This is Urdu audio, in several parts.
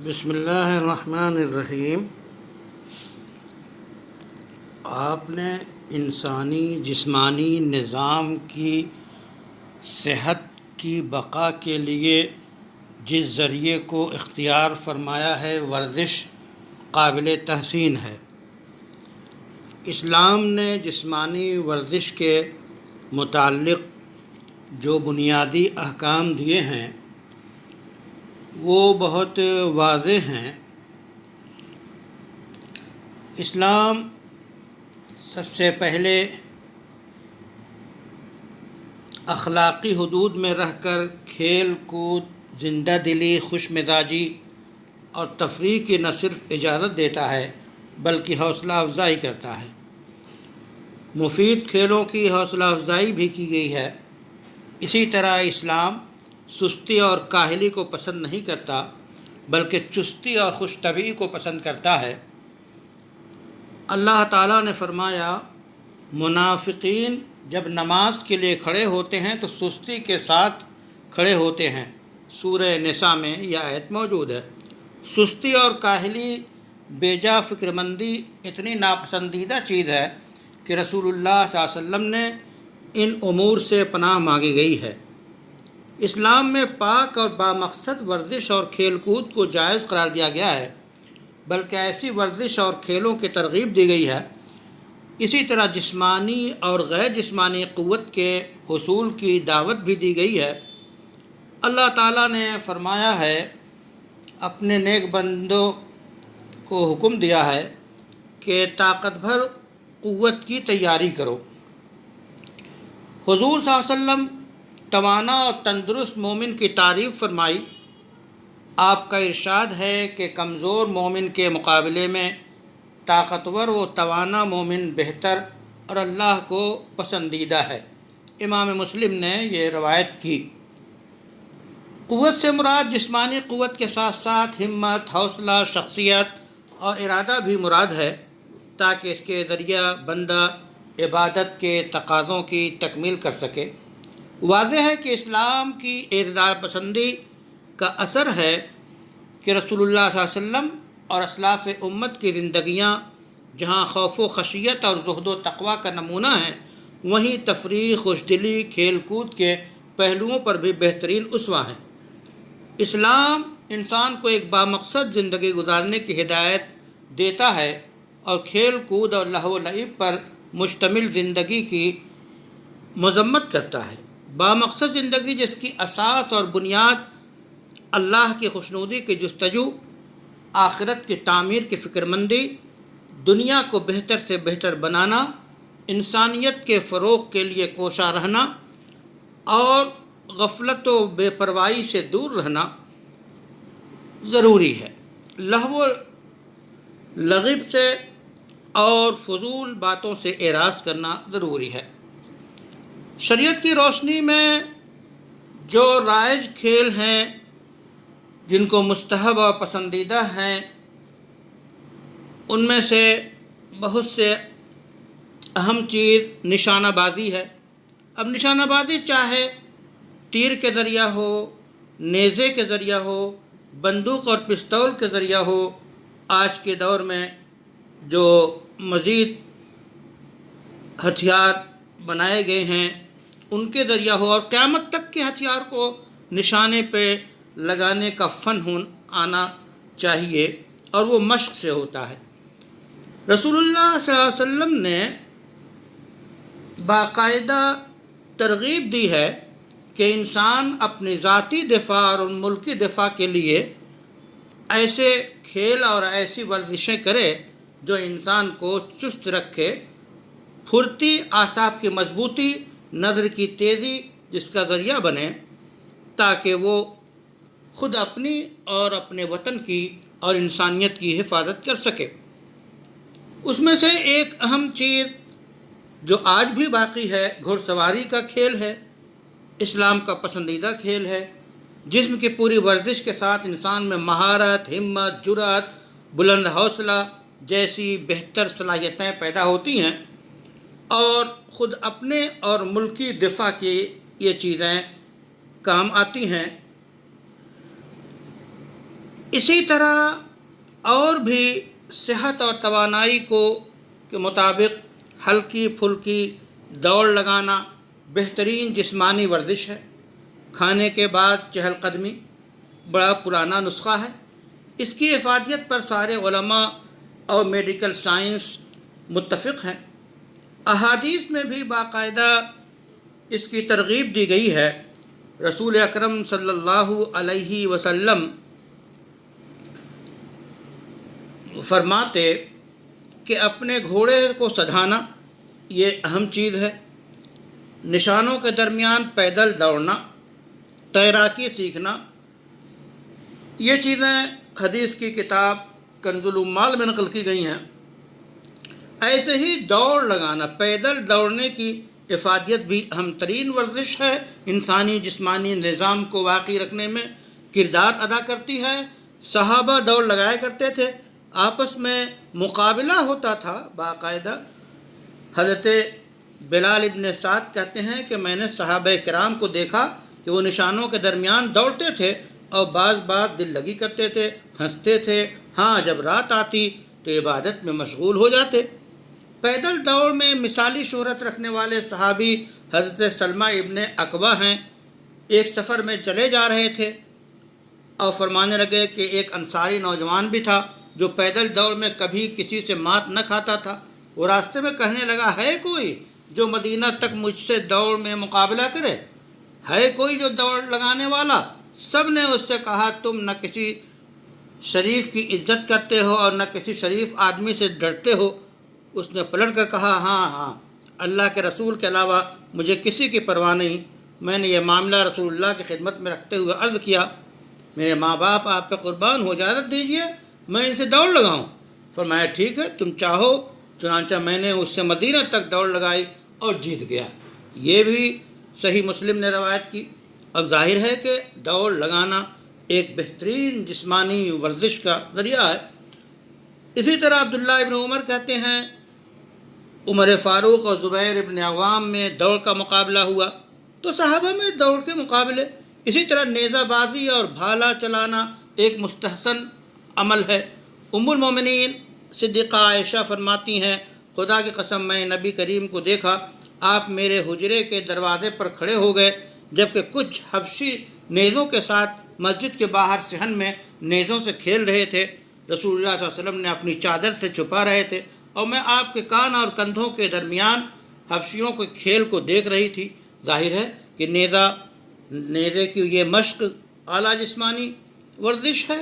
بسم اللہ الرحمن الرحیم۔ آپ نے انسانی جسمانی نظام کی صحت کی بقا کے لیے جس ذریعے کو اختیار فرمایا ہے، ورزش قابل تحسین ہے۔ اسلام نے جسمانی ورزش کے متعلق جو بنیادی احکام دیے ہیں وہ بہت واضح ہیں۔ اسلام سب سے پہلے اخلاقی حدود میں رہ کر کھیل کود، زندہ دلی، خوش مزاجی اور تفریح کی نہ صرف اجازت دیتا ہے بلکہ حوصلہ افزائی کرتا ہے۔ مفید کھیلوں کی حوصلہ افزائی بھی کی گئی ہے۔ اسی طرح اسلام سستی اور کاہلی کو پسند نہیں کرتا بلکہ چستی اور خوش طبعی کو پسند کرتا ہے۔ اللہ تعالیٰ نے فرمایا، منافقین جب نماز کے لیے کھڑے ہوتے ہیں تو سستی کے ساتھ کھڑے ہوتے ہیں۔ سورہ نساء میں یہ آیت موجود ہے۔ سستی اور کاہلی، بے جا فکر مندی اتنی ناپسندیدہ چیز ہے کہ رسول اللہ صلی اللہ علیہ وسلم نے ان امور سے پناہ مانگی گئی ہے۔ اسلام میں پاک اور بامقصد ورزش اور کھیل کود کو جائز قرار دیا گیا ہے، بلکہ ایسی ورزش اور کھیلوں کی ترغیب دی گئی ہے۔ اسی طرح جسمانی اور غیر جسمانی قوت کے حصول کی دعوت بھی دی گئی ہے۔ اللہ تعالیٰ نے فرمایا ہے، اپنے نیک بندوں کو حکم دیا ہے کہ طاقت بھر قوت کی تیاری کرو۔ حضور صلی اللہ علیہ وسلم توانا اور تندرست مومن کی تعریف فرمائی۔ آپ کا ارشاد ہے کہ کمزور مومن کے مقابلے میں طاقتور و توانا مومن بہتر اور اللہ کو پسندیدہ ہے۔ امام مسلم نے یہ روایت کی۔ قوت سے مراد جسمانی قوت کے ساتھ ساتھ ہمت، حوصلہ، شخصیت اور ارادہ بھی مراد ہے، تاکہ اس کے ذریعہ بندہ عبادت کے تقاضوں کی تکمیل کر سکے۔ واضح ہے کہ اسلام کی اعتدال پسندی کا اثر ہے کہ رسول اللہ صلی اللہ علیہ وسلم اور اسلاف امت کی زندگیاں جہاں خوف و خشیت اور زہد و تقویٰ کا نمونہ ہیں، وہیں تفریح، خوش دلی، کھیل کود کے پہلوؤں پر بھی بہترین اسوہ ہیں۔ اسلام انسان کو ایک بامقصد زندگی گزارنے کی ہدایت دیتا ہے اور کھیل کود اور لہو و لعب پر مشتمل زندگی کی مذمت کرتا ہے۔ بامقصد زندگی جس کی اساس اور بنیاد اللہ کی خوشنودی کی جستجو، آخرت کی تعمیر کی فکر مندی، دنیا کو بہتر سے بہتر بنانا، انسانیت کے فروغ کے لیے کوشاں رہنا اور غفلت و بے پرواہی سے دور رہنا ضروری ہے۔ لہو و لعب سے اور فضول باتوں سے اعراض کرنا ضروری ہے۔ شریعت کی روشنی میں جو رائج کھیل ہیں جن کو مستحب اور پسندیدہ ہیں، ان میں سے بہت سے اہم چیز نشانہ بازی ہے۔ اب نشانہ بازی چاہے تیر کے ذریعہ ہو، نیزے کے ذریعہ ہو، بندوق اور پستول کے ذریعہ ہو، آج کے دور میں جو مزید ہتھیار بنائے گئے ہیں ان کے ذریعہ ہو، اور قیامت تک کے ہتھیار کو نشانے پہ لگانے کا فن آنا چاہیے، اور وہ مشق سے ہوتا ہے۔ رسول اللہ صلی اللہ علیہ وسلم نے باقاعدہ ترغیب دی ہے کہ انسان اپنی ذاتی دفاع اور ملکی دفاع کے لیے ایسے کھیل اور ایسی ورزشیں کرے جو انسان کو چست رکھے، پھرتی، اعصاب کی مضبوطی، نظر کی تیزی جس کا ذریعہ بنے، تاکہ وہ خود اپنی اور اپنے وطن کی اور انسانیت کی حفاظت کر سکے۔ اس میں سے ایک اہم چیز جو آج بھی باقی ہے، گھڑ سواری کا کھیل ہے۔ اسلام کا پسندیدہ کھیل ہے۔ جسم کی پوری ورزش کے ساتھ انسان میں مہارت، ہمت، جرأت، بلند حوصلہ جیسی بہتر صلاحیتیں پیدا ہوتی ہیں، اور خود اپنے اور ملکی دفاع کی یہ چیزیں کام آتی ہیں۔ اسی طرح اور بھی صحت اور توانائی کو کے مطابق ہلکی پھلکی دوڑ لگانا بہترین جسمانی ورزش ہے۔ کھانے کے بعد چہل قدمی بڑا پرانا نسخہ ہے۔ اس کی افادیت پر سارے علماء اور میڈیکل سائنس متفق ہیں۔ احادیث میں بھی باقاعدہ اس کی ترغیب دی گئی ہے۔ رسول اکرم صلی اللہ علیہ وسلم فرماتے کہ اپنے گھوڑے کو سدھانا یہ اہم چیز ہے، نشانوں کے درمیان پیدل دوڑنا، تیراکی سیکھنا، یہ چیزیں حدیث کی کتاب کنز العمال میں نقل کی گئی ہیں۔ ایسے ہی دوڑ لگانا، پیدل دوڑنے کی افادیت بھی اہم ترین ورزش ہے، انسانی جسمانی نظام کو واقعی رکھنے میں کردار ادا کرتی ہے۔ صحابہ دوڑ لگایا کرتے تھے، آپس میں مقابلہ ہوتا تھا باقاعدہ۔ حضرت بلال ابن سعد کہتے ہیں کہ میں نے صحابہ کرام کو دیکھا کہ وہ نشانوں کے درمیان دوڑتے تھے اور بعض دل لگی کرتے تھے، ہنستے تھے، ہاں جب رات آتی تو عبادت میں مشغول ہو جاتے۔ پیدل دوڑ میں مثالی شہرت رکھنے والے صحابی حضرت سلمہ ابن اکوع ہیں۔ ایک سفر میں چلے جا رہے تھے اور فرمانے لگے کہ ایک انصاری نوجوان بھی تھا جو پیدل دوڑ میں کبھی کسی سے مات نہ کھاتا تھا۔ وہ راستے میں کہنے لگا، ہے کوئی جو مدینہ تک مجھ سے دوڑ میں مقابلہ کرے؟ ہے کوئی جو دوڑ لگانے والا؟ سب نے اس سے کہا، تم نہ کسی شریف کی عزت کرتے ہو اور نہ کسی شریف آدمی سے ڈرتے ہو۔ اس نے پلٹ کر کہا، ہاں اللہ کے رسول کے علاوہ مجھے کسی کی پرواہ نہیں۔ میں نے یہ معاملہ رسول اللہ کی خدمت میں رکھتے ہوئے عرض کیا، میرے ماں باپ آپ پہ قربان ہو، اجازت دیجیے میں ان سے دوڑ لگاؤں۔ فرمایا ٹھیک ہے تم چاہو۔ چنانچہ میں نے اس سے مدینہ تک دوڑ لگائی اور جیت گیا۔ یہ بھی صحیح مسلم نے روایت کی۔ اب ظاہر ہے کہ دوڑ لگانا ایک بہترین جسمانی ورزش کا ذریعہ ہے۔ اسی طرح عبداللہ ابن عمر کہتے ہیں، عمر فاروق اور زبیر ابن عوام میں دوڑ کا مقابلہ ہوا تو صحابہ میں دوڑ کے مقابلے۔ اسی طرح نیزہ بازی اور بھالا چلانا ایک مستحسن عمل ہے۔ ام المومنین صدیقہ عائشہ فرماتی ہیں، خدا کی قسم میں نبی کریم کو دیکھا، آپ میرے حجرے کے دروازے پر کھڑے ہو گئے جبکہ کچھ حبشی نیزوں کے ساتھ مسجد کے باہر صحن میں نیزوں سے کھیل رہے تھے۔ رسول اللہ صلی اللہ علیہ وسلم نے اپنی چادر سے چھپا رہے تھے اور میں آپ کے کان اور کندھوں کے درمیان حبشیوں کے کھیل کو دیکھ رہی تھی۔ ظاہر ہے کہ نیزے کی یہ مشق اعلیٰ جسمانی ورزش ہے۔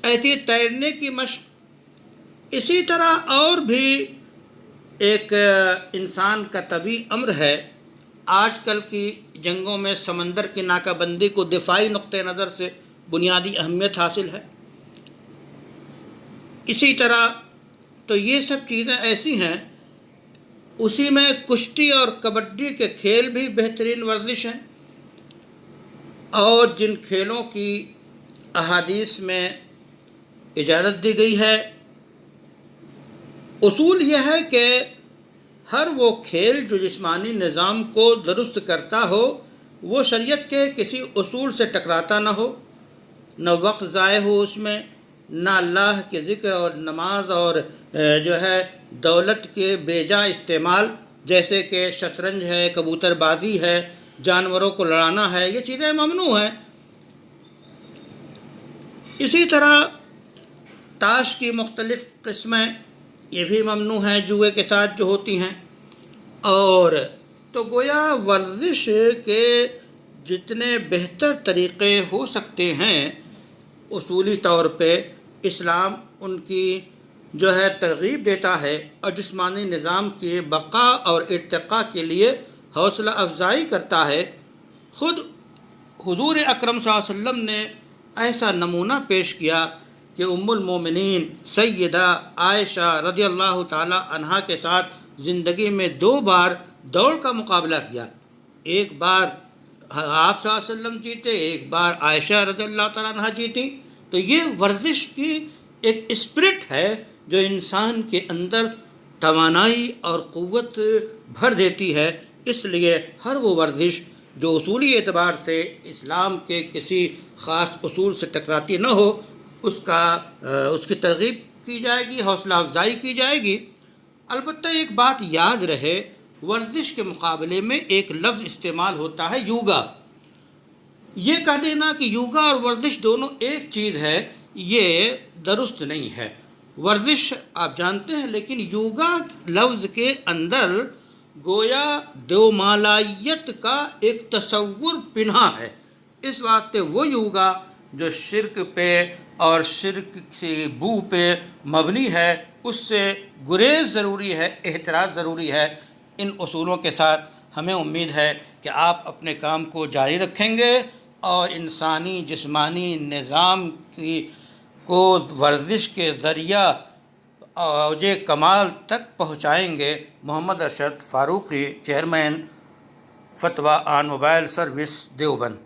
ایسی تیرنے کی مشق، اسی طرح اور بھی ایک انسان کا طبعی امر ہے۔ آج کل کی جنگوں میں سمندر کی ناکہ بندی کو دفاعی نقطہ نظر سے بنیادی اہمیت حاصل ہے۔ اسی طرح تو یہ سب چیزیں ایسی ہیں، اسی میں کشتی اور کبڈی کے کھیل بھی بہترین ورزش ہیں، اور جن کھیلوں کی احادیث میں اجازت دی گئی ہے، اصول یہ ہے کہ ہر وہ کھیل جو جسمانی نظام کو درست کرتا ہو وہ شریعت کے کسی اصول سے ٹکراتا نہ ہو، نہ وقت ضائع ہو اس میں، نہ اللہ کے ذکر اور نماز اور جو ہے دولت کے بے جا استعمال، جیسے کہ شطرنج ہے، کبوتر بازی ہے، جانوروں کو لڑانا ہے، یہ چیزیں ممنوع ہیں۔ اسی طرح تاش کی مختلف قسمیں یہ بھی ممنوع ہیں جوئے کے ساتھ جو ہوتی ہیں۔ اور تو گویا ورزش کے جتنے بہتر طریقے ہو سکتے ہیں اصولی طور پہ اسلام ان کی جو ہے ترغیب دیتا ہے اور جسمانی نظام کے بقا اور ارتقاء کے لیے حوصلہ افزائی کرتا ہے۔ خود حضور اکرم صلی اللہ علیہ وسلم نے ایسا نمونہ پیش کیا کہ ام المومنین سیدہ عائشہ رضی اللہ تعالی عنہا کے ساتھ زندگی میں 2 بار دوڑ کا مقابلہ کیا۔ ایک بار آپ صلی اللہ علیہ وسلم جیتے، ایک بار عائشہ رضی اللہ تعالی عنہا جیتی۔ تو یہ ورزش کی ایک اسپرٹ ہے جو انسان کے اندر توانائی اور قوت بھر دیتی ہے۔ اس لیے ہر وہ ورزش جو اصولی اعتبار سے اسلام کے کسی خاص اصول سے ٹکراتی نہ ہو اس کی ترغیب کی جائے گی، حوصلہ افزائی کی جائے گی۔ البتہ ایک بات یاد رہے، ورزش کے مقابلے میں ایک لفظ استعمال ہوتا ہے یوگا۔ یہ کہہ دینا کہ یوگا اور ورزش دونوں ایک چیز ہے، یہ درست نہیں ہے۔ ورزش آپ جانتے ہیں، لیکن یوگا لفظ کے اندر گویا دومالائیت کا ایک تصور پنہا ہے۔ اس واسطے وہ یوگا جو شرک پہ اور شرک سے بو پہ مبنی ہے، اس سے گریز ضروری ہے، احتراز ضروری ہے۔ ان اصولوں کے ساتھ ہمیں امید ہے کہ آپ اپنے کام کو جاری رکھیں گے اور انسانی جسمانی نظام کو ورزش کے ذریعہ اوج کمال تک پہنچائیں گے۔ محمد ارشد فاروقی، چیئرمین فتویٰ آن موبائل سروس، دیوبند۔